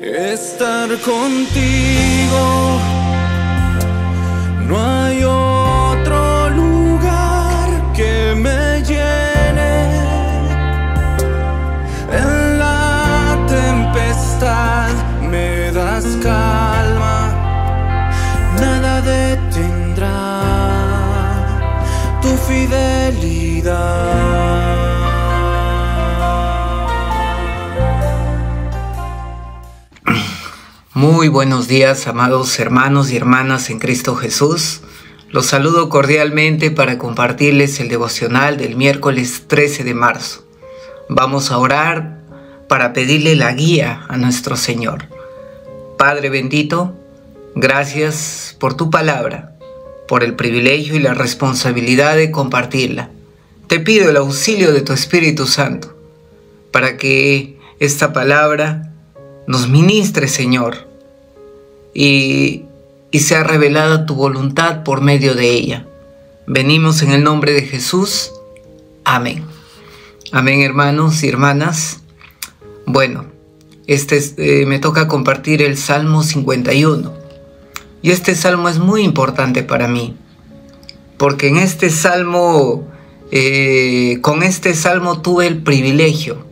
estar contigo. No hay otro lugar que me llene. En la tempestad me das calma, nada detendrá tu fidelidad. Muy buenos días, amados hermanos y hermanas en Cristo Jesús. Los saludo cordialmente para compartirles el devocional del miércoles 13 de marzo. Vamos a orar para pedirle la guía a nuestro Señor. Padre bendito, gracias por tu palabra, por el privilegio y la responsabilidad de compartirla. Te pido el auxilio de tu Espíritu Santo para que esta palabra nos ministre, Señor, y sea revelada tu voluntad por medio de ella. Venimos en el nombre de Jesús. Amén. Amén, hermanos y hermanas. Bueno, me toca compartir el Salmo 51. Y este salmo es muy importante para mí, porque en este salmo, con este salmo tuve el privilegio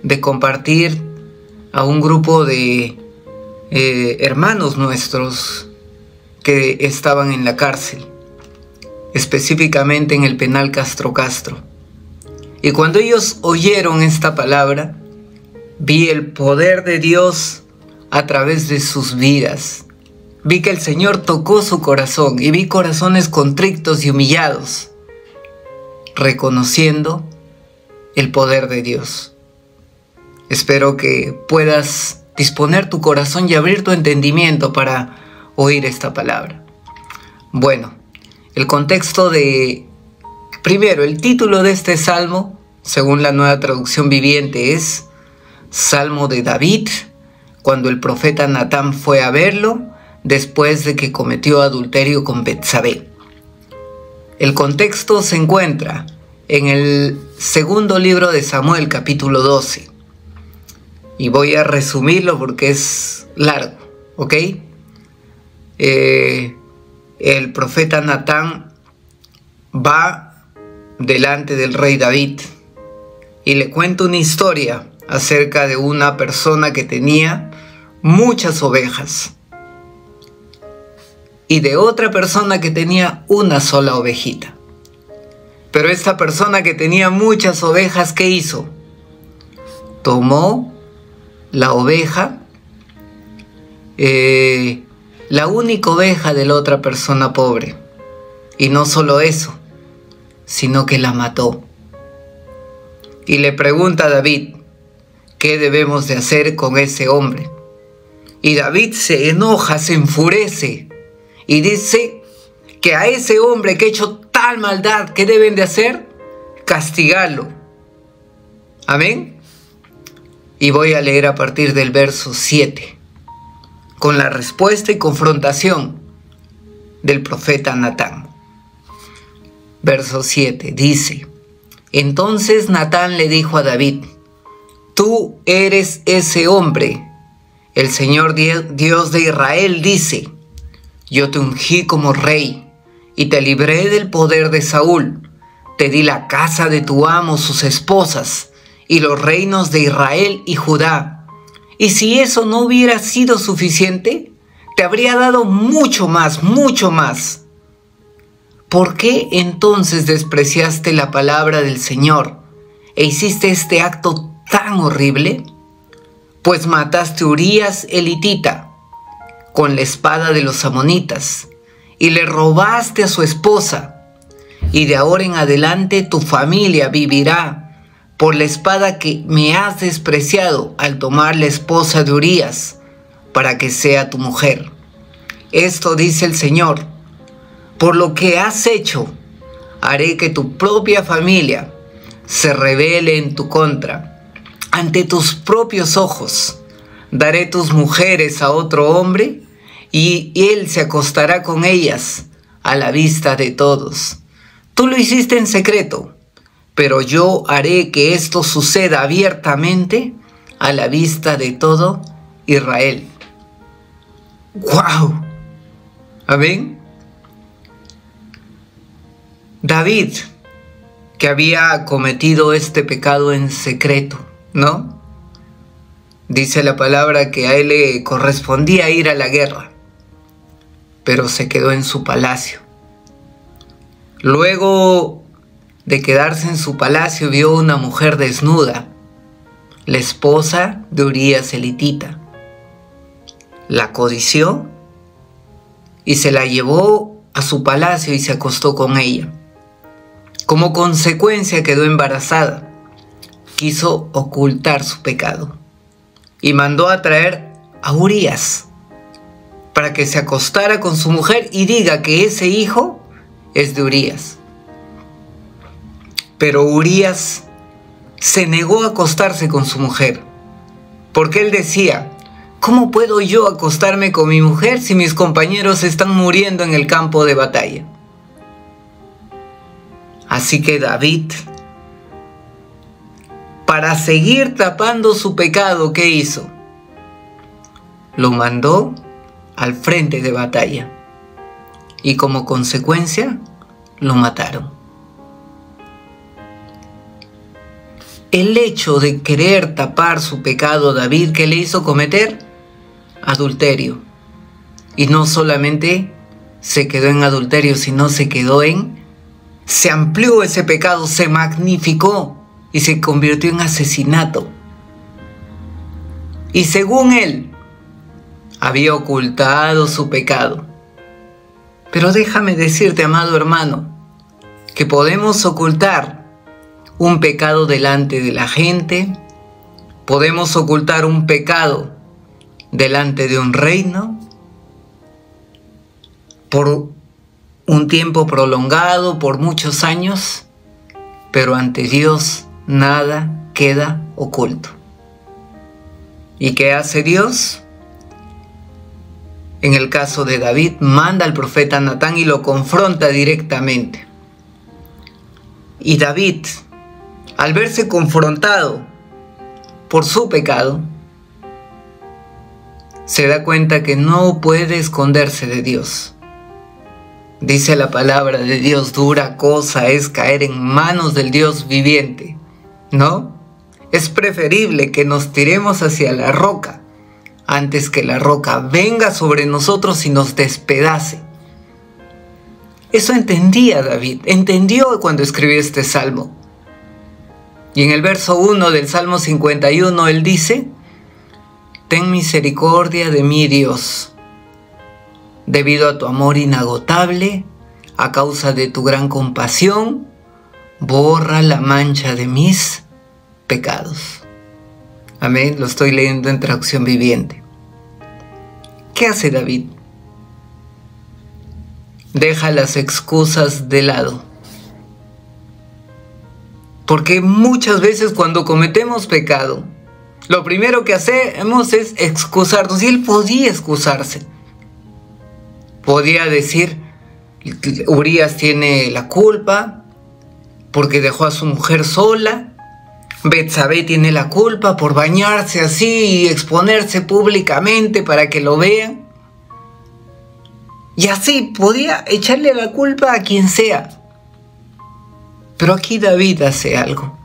de compartir a un grupo de hermanos nuestros que estaban en la cárcel, específicamente en el penal Castro Castro. Y cuando ellos oyeron esta palabra, vi el poder de Dios a través de sus vidas. Vi que el Señor tocó su corazón y vi corazones contritos y humillados, reconociendo el poder de Dios. Espero que puedas disponer tu corazón y abrir tu entendimiento para oír esta palabra. Bueno, el contexto primero, el título de este salmo, según la Nueva Traducción Viviente, es Salmo de David, cuando el profeta Natán fue a verlo después de que cometió adulterio con Betsabé. El contexto se encuentra en el segundo libro de Samuel, capítulo 12. Y voy a resumirlo porque es largo, ¿ok? El profeta Natán va delante del rey David y le cuenta una historia acerca de una persona que tenía muchas ovejas y de otra persona que tenía una sola ovejita. Pero esta persona que tenía muchas ovejas, ¿qué hizo? Tomó la oveja, la única oveja de la otra persona pobre. Y no solo eso, sino que la mató. Y le pregunta a David, ¿qué debemos de hacer con ese hombre? Y David se enoja, se enfurece y dice que a ese hombre que ha hecho tal maldad, ¿qué deben de hacer? Castigarlo. Amén. Y voy a leer a partir del verso 7, con la respuesta y confrontación del profeta Natán. Verso 7 dice: Entonces Natán le dijo a David, tú eres ese hombre. El Señor Dios de Israel dice, yo te ungí como rey y te libré del poder de Saúl. Te di la casa de tu amo, sus esposas, y los reinos de Israel y Judá. Y si eso no hubiera sido suficiente, te habría dado mucho más, mucho más. ¿Por qué entonces despreciaste la palabra del Señor e hiciste este acto tan horrible? Pues mataste a Urías el hitita con la espada de los amonitas y le robaste a su esposa. Y de ahora en adelante tu familia vivirá por la espada que me has despreciado al tomar la esposa de Urías para que sea tu mujer. Esto dice el Señor, por lo que has hecho, haré que tu propia familia se rebele en tu contra. Ante tus propios ojos daré tus mujeres a otro hombre y él se acostará con ellas a la vista de todos. Tú lo hiciste en secreto, pero yo haré que esto suceda abiertamente a la vista de todo Israel. ¡Wow! Amén. David, que había cometido este pecado en secreto, ¿no? Dice la palabra que a él le correspondía ir a la guerra, pero se quedó en su palacio. Luego de quedarse en su palacio, vio una mujer desnuda, la esposa de Urías elitita. La codició y se la llevó a su palacio y se acostó con ella. Como consecuencia quedó embarazada. Quiso ocultar su pecado y mandó a traer a Urías para que se acostara con su mujer y diga que ese hijo es de Urías. Pero Urías se negó a acostarse con su mujer, porque él decía: ¿cómo puedo yo acostarme con mi mujer si mis compañeros están muriendo en el campo de batalla? Así que David, para seguir tapando su pecado, ¿qué hizo? Lo mandó al frente de batalla y como consecuencia lo mataron. El hecho de querer tapar su pecado, David, ¿qué le hizo cometer? Adulterio. Y no solamente se quedó en adulterio, sino se amplió ese pecado, se magnificó y se convirtió en asesinato. Y según él, había ocultado su pecado. Pero déjame decirte, amado hermano, que podemos ocultar un pecado delante de la gente, podemos ocultar un pecado delante de un reino por un tiempo prolongado, por muchos años, pero ante Dios nada queda oculto. ¿Y qué hace Dios? En el caso de David, manda al profeta Natán y lo confronta directamente. Y David, al verse confrontado por su pecado, se da cuenta que no puede esconderse de Dios. Dice la palabra de Dios: dura cosa es caer en manos del Dios viviente, ¿no? Es preferible que nos tiremos hacia la roca antes que la roca venga sobre nosotros y nos despedace. Eso entendía David, entendió cuando escribió este salmo. Y en el verso 1 del Salmo 51 él dice: ten misericordia de mí, Dios, debido a tu amor inagotable, a causa de tu gran compasión, borra la mancha de mis pecados. Amén, lo estoy leyendo en traducción viviente. ¿Qué hace David? Deja las excusas de lado. Porque muchas veces cuando cometemos pecado, lo primero que hacemos es excusarnos. Y él podía excusarse. Podía decir: Urías tiene la culpa porque dejó a su mujer sola. Betsabé tiene la culpa por bañarse así y exponerse públicamente para que lo vean. Y así podía echarle la culpa a quien sea. Pero aquí David hace algo.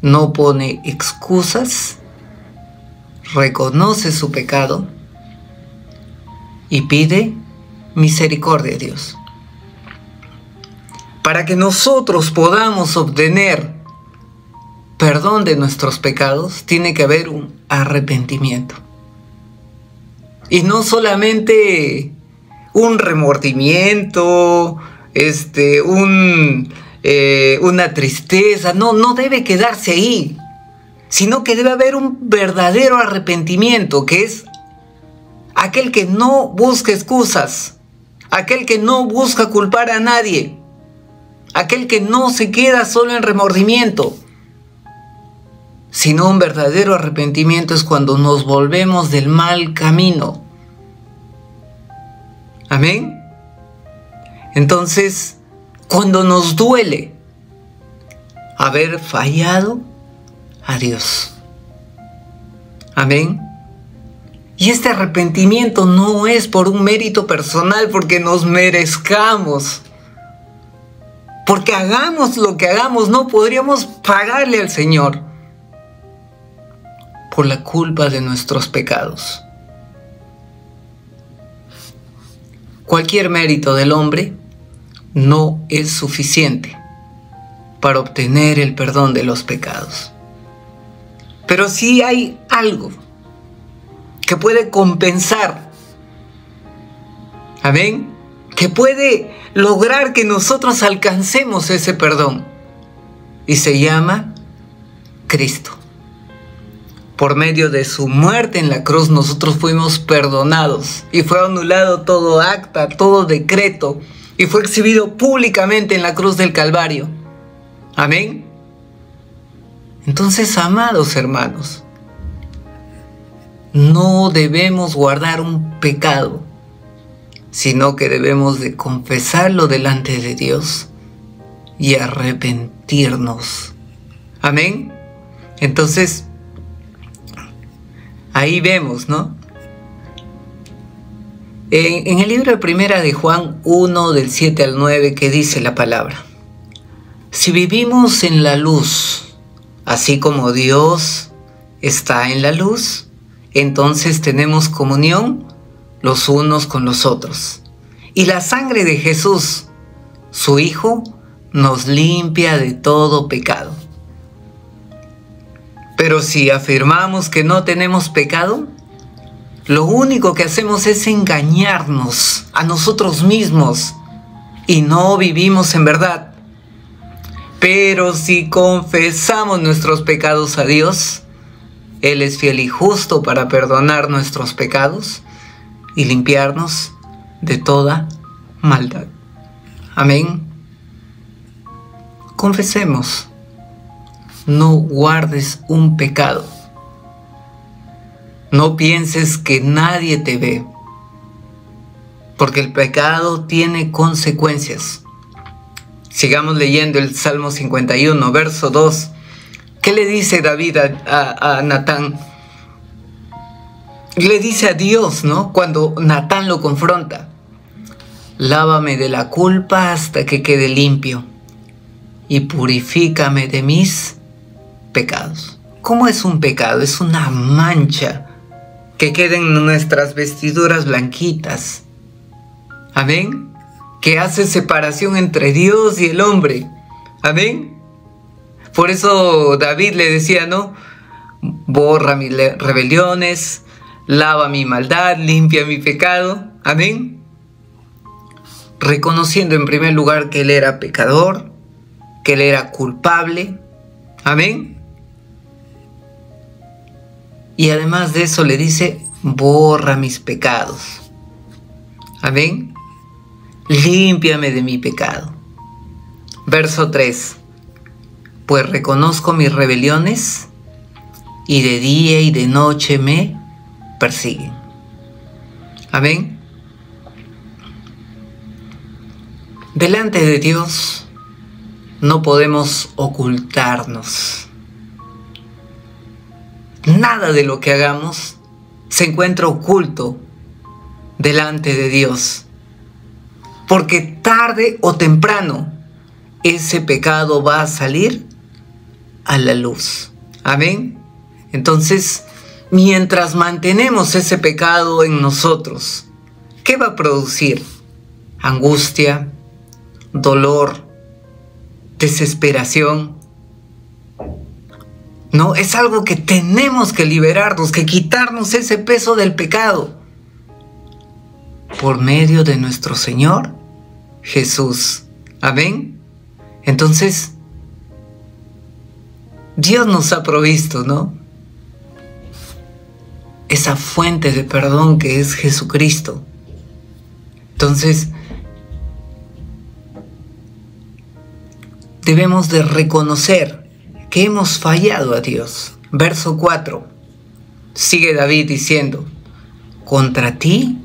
No pone excusas, reconoce su pecado y pide misericordia a Dios. Para que nosotros podamos obtener perdón de nuestros pecados, tiene que haber un arrepentimiento. Y no solamente un remordimiento, una tristeza, no debe quedarse ahí, sino que debe haber un verdadero arrepentimiento, que es aquel que no busca excusas, aquel que no busca culpar a nadie, aquel que no se queda solo en remordimiento, sino un verdadero arrepentimiento es cuando nos volvemos del mal camino. Amén. Entonces, cuando nos duele haber fallado a Dios. Amén. Y este arrepentimiento no es por un mérito personal, porque nos merezcamos. Porque hagamos lo que hagamos, no podríamos pagarle al Señor por la culpa de nuestros pecados. Cualquier mérito del hombre no es suficiente para obtener el perdón de los pecados. Pero sí hay algo que puede compensar, amén, que puede lograr que nosotros alcancemos ese perdón, y se llama Cristo. Por medio de su muerte en la cruz nosotros fuimos perdonados y fue anulado todo acta, todo decreto, y fue exhibido públicamente en la cruz del Calvario. Amén. Entonces, amados hermanos, no debemos guardar un pecado, sino que debemos de confesarlo delante de Dios y arrepentirnos. Amén. Entonces, ahí vemos, ¿no? En el libro de Primera de Juan 1, del 7 al 9, que dice la palabra: si vivimos en la luz, así como Dios está en la luz, entonces tenemos comunión los unos con los otros. Y la sangre de Jesús, su Hijo, nos limpia de todo pecado. Pero si afirmamos que no tenemos pecado, lo único que hacemos es engañarnos a nosotros mismos y no vivimos en verdad. Pero si confesamos nuestros pecados a Dios, Él es fiel y justo para perdonar nuestros pecados y limpiarnos de toda maldad. Amén. Confesemos. No guardes un pecado. No pienses que nadie te ve, porque el pecado tiene consecuencias. Sigamos leyendo el Salmo 51, verso 2. ¿Qué le dice David a Natán? Le dice a Dios, ¿no? Cuando Natán lo confronta: lávame de la culpa hasta que quede limpio y purifícame de mis pecados. ¿Cómo es un pecado? Es una mancha que queda en nuestras vestiduras blanquitas. Amén. Que hace separación entre Dios y el hombre. Amén. Por eso David le decía, ¿no? Borra mis rebeliones, lava mi maldad, limpia mi pecado. Amén. Reconociendo en primer lugar que él era pecador, que él era culpable. Amén. Y además de eso le dice: borra mis pecados. Amén. Límpiame de mi pecado. Verso 3. Pues reconozco mis rebeliones y de día y de noche me persiguen. Amén. Delante de Dios no podemos ocultarnos. Nada de lo que hagamos se encuentra oculto delante de Dios, porque tarde o temprano ese pecado va a salir a la luz. Amén. Entonces, mientras mantenemos ese pecado en nosotros, ¿qué va a producir? Angustia, dolor, desesperación. No, es algo que tenemos que liberarnos, que quitarnos ese peso del pecado por medio de nuestro Señor Jesús. Amén. Entonces, Dios nos ha provisto, ¿no? Esa fuente de perdón que es Jesucristo. Entonces, debemos de reconocer que hemos fallado a Dios. Verso 4. Sigue David diciendo: contra ti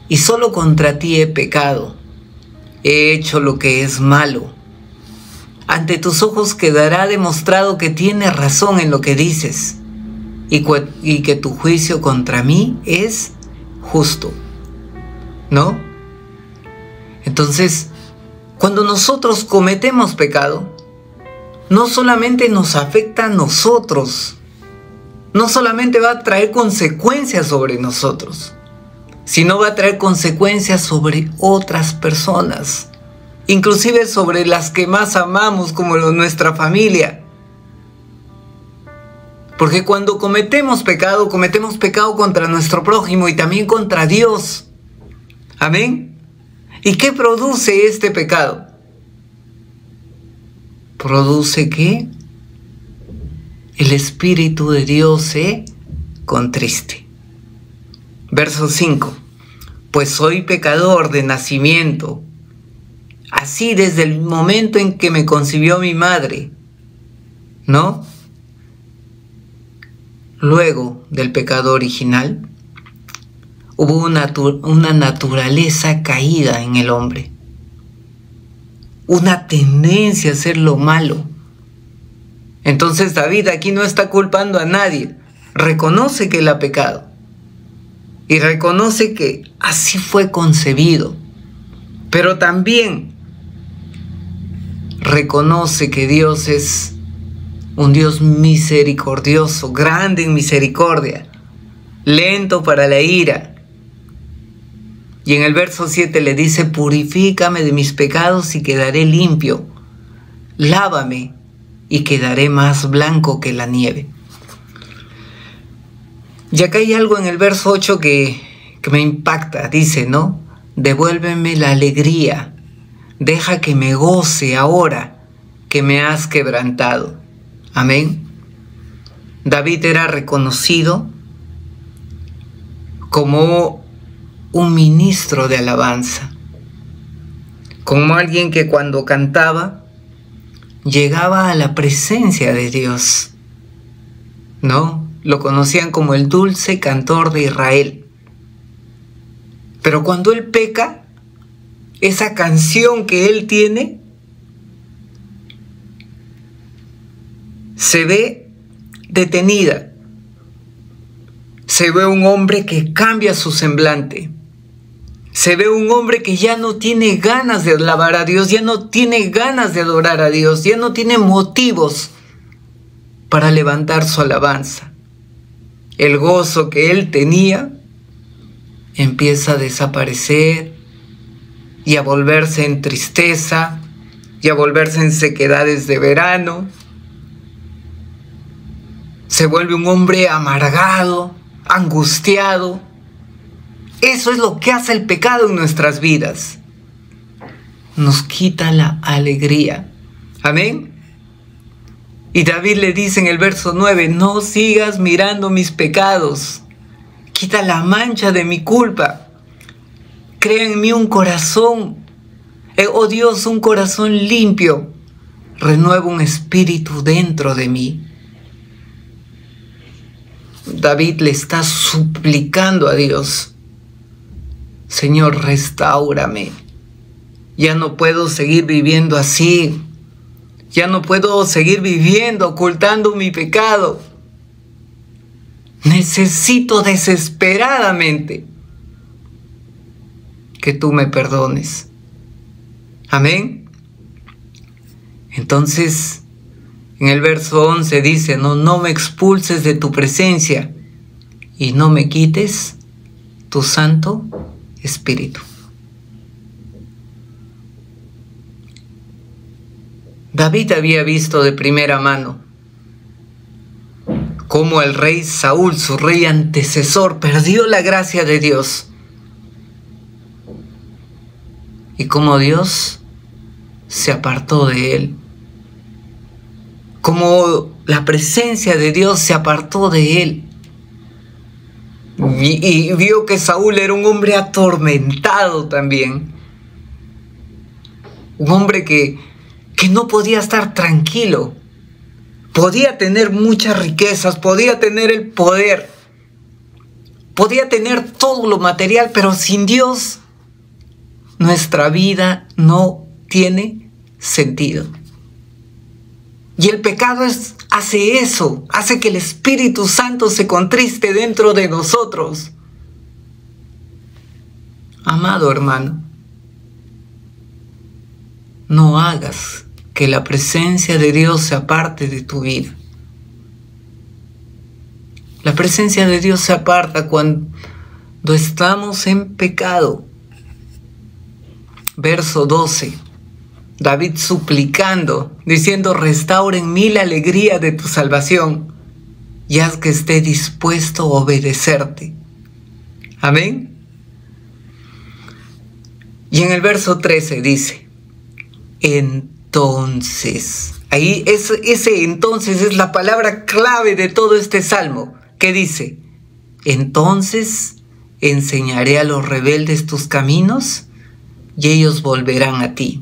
y solo contra ti he pecado. He hecho lo que es malo. Ante tus ojos quedará demostrado que tienes razón en lo que dices. y que tu juicio contra mí es justo, ¿no? Entonces, cuando nosotros cometemos pecado, no solamente nos afecta a nosotros, no solamente va a traer consecuencias sobre nosotros, sino va a traer consecuencias sobre otras personas, inclusive sobre las que más amamos, como nuestra familia. Porque cuando cometemos pecado contra nuestro prójimo y también contra Dios. Amén. ¿Y qué produce este pecado? Produce que el Espíritu de Dios se contriste. Verso 5. Pues soy pecador de nacimiento, así desde el momento en que me concibió mi madre, ¿no? Luego del pecado original, hubo una naturaleza caída en el hombre, una tendencia a hacer lo malo. Entonces David aquí no está culpando a nadie, reconoce que él ha pecado y reconoce que así fue concebido, pero también reconoce que Dios es un Dios misericordioso, grande en misericordia, lento para la ira. Y en el verso 7 le dice: purifícame de mis pecados y quedaré limpio. Lávame y quedaré más blanco que la nieve. Y acá hay algo en el verso 8 que me impacta. Dice, ¿no? Devuélveme la alegría. Deja que me goce ahora que me has quebrantado. Amén. David era reconocido como un ministro de alabanza, como alguien que cuando cantaba llegaba a la presencia de Dios, ¿no? Lo conocían como el dulce cantor de Israel. Pero cuando él peca, esa canción que él tiene se ve detenida. Se ve un hombre que cambia su semblante. Se ve un hombre que ya no tiene ganas de alabar a Dios, ya no tiene ganas de adorar a Dios, ya no tiene motivos para levantar su alabanza. El gozo que él tenía empieza a desaparecer y a volverse en tristeza y a volverse en sequedades de verano. Se vuelve un hombre amargado, angustiado. Eso es lo que hace el pecado en nuestras vidas. Nos quita la alegría. Amén. Y David le dice en el verso 9, no sigas mirando mis pecados. Quita la mancha de mi culpa. Crea en mí un corazón, oh Dios, un corazón limpio. Renueva un espíritu dentro de mí. David le está suplicando a Dios: Señor, restáurame. Ya no puedo seguir viviendo así. Ya no puedo seguir viviendo ocultando mi pecado. Necesito desesperadamente que tú me perdones. Amén. Entonces, en el verso 11 dice, no me expulses de tu presencia y no me quites tu Santo Espíritu. David había visto de primera mano cómo el rey Saúl, su rey antecesor, perdió la gracia de Dios. Y cómo Dios se apartó de él. Cómo la presencia de Dios se apartó de él. Y vio que Saúl era un hombre atormentado también. Un hombre que no podía estar tranquilo. Podía tener muchas riquezas, podía tener el poder, podía tener todo lo material, pero sin Dios nuestra vida no tiene sentido. Y el pecado hace eso, hace que el Espíritu Santo se contriste dentro de nosotros. Amado hermano, no hagas que la presencia de Dios se aparte de tu vida. La presencia de Dios se aparta cuando estamos en pecado. Verso 12. David suplicando, diciendo: restaura en mí la alegría de tu salvación y haz que esté dispuesto a obedecerte. Amén. Y en el verso 13 dice: entonces, ahí ese entonces es la palabra clave de todo este salmo, que dice: entonces enseñaré a los rebeldes tus caminos y ellos volverán a ti.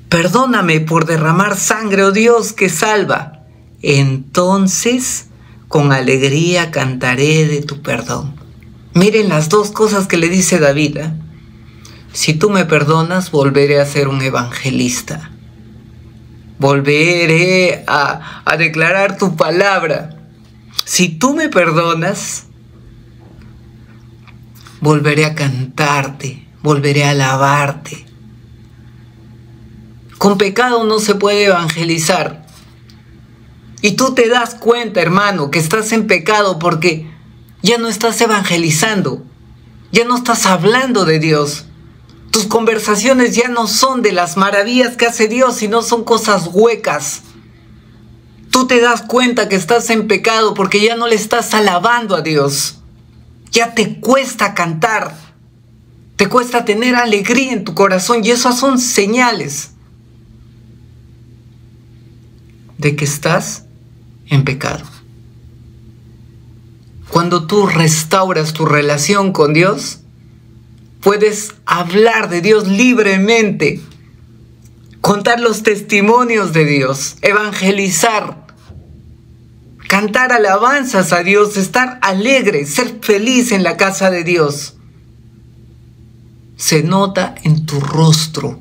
Perdóname por derramar sangre, oh Dios, que salva. Entonces, con alegría cantaré de tu perdón. Miren las dos cosas que le dice David, ¿eh? Si tú me perdonas, volveré a ser un evangelista. Volveré a declarar tu palabra. Si tú me perdonas, volveré a cantarte, volveré a alabarte. Con pecado no se puede evangelizar. Y tú te das cuenta, hermano, que estás en pecado porque ya no estás evangelizando. Ya no estás hablando de Dios. Tus conversaciones ya no son de las maravillas que hace Dios, sino son cosas huecas. Tú te das cuenta que estás en pecado porque ya no le estás alabando a Dios. Ya te cuesta cantar. Te cuesta tener alegría en tu corazón y esas son señales de que estás en pecado. Cuando tú restauras tu relación con Dios, puedes hablar de Dios libremente, contar los testimonios de Dios, evangelizar, cantar alabanzas a Dios, estar alegre, ser feliz en la casa de Dios. Se nota en tu rostro.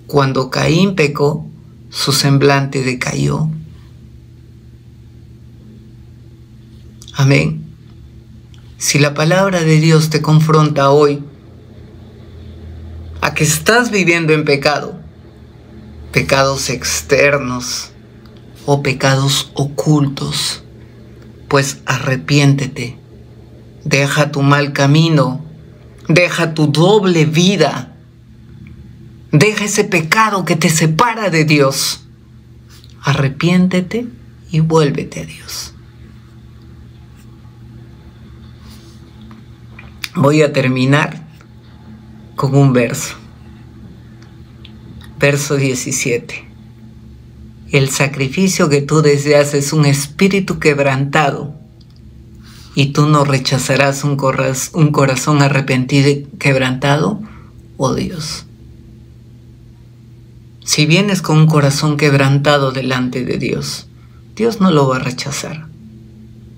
Cuando Caín pecó, su semblante decayó. Amén. Si la palabra de Dios te confronta hoy a que estás viviendo en pecado, pecados externos o pecados ocultos, pues arrepiéntete, deja tu mal camino, deja tu doble vida, deja ese pecado que te separa de Dios, arrepiéntete y vuélvete a Dios. Voy a terminar con un verso. Verso 17. El sacrificio que tú deseas es un espíritu quebrantado, y tú no rechazarás un corazón arrepentido y quebrantado, oh Dios. Si vienes con un corazón quebrantado delante de Dios, Dios no lo va a rechazar,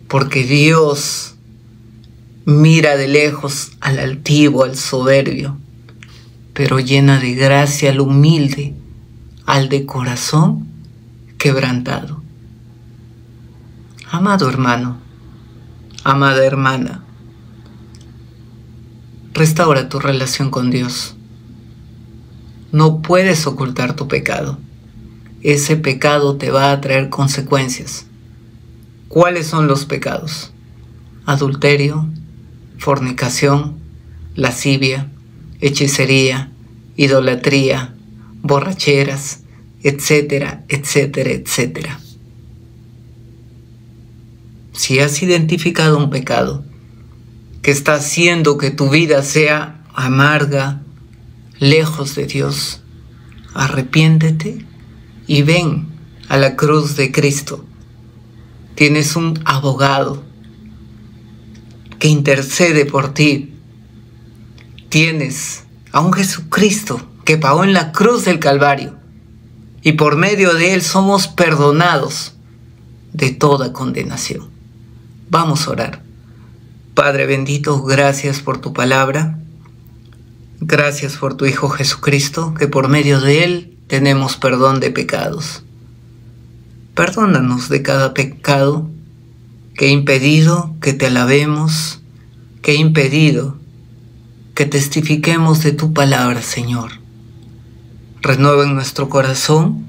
porque Dios mira de lejos al altivo, al soberbio, pero llena de gracia al humilde, al de corazón quebrantado. Amado hermano, amada hermana, restaura tu relación con Dios. No puedes ocultar tu pecado. Ese pecado te va a traer consecuencias. ¿Cuáles son los pecados? Adulterio, fornicación, lascivia, hechicería, idolatría, borracheras, etcétera, etcétera, etcétera. Si has identificado un pecado que está haciendo que tu vida sea amarga, lejos de Dios, arrepiéntete y ven a la cruz de Cristo. Tienes un abogado que intercede por ti. Tienes a un Jesucristo que pagó en la cruz del Calvario, y por medio de Él somos perdonados de toda condenación. Vamos a orar. Padre bendito, gracias por tu palabra. Gracias por tu Hijo Jesucristo, que por medio de Él tenemos perdón de pecados. Perdónanos de cada pecado que he impedido que te alabemos, que he impedido que testifiquemos de tu palabra, Señor. Renueva en nuestro corazón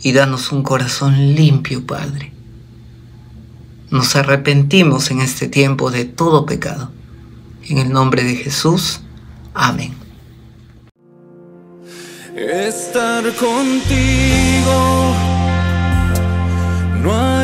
y danos un corazón limpio, Padre. Nos arrepentimos en este tiempo de todo pecado. En el nombre de Jesús. Amén. Estar contigo no hay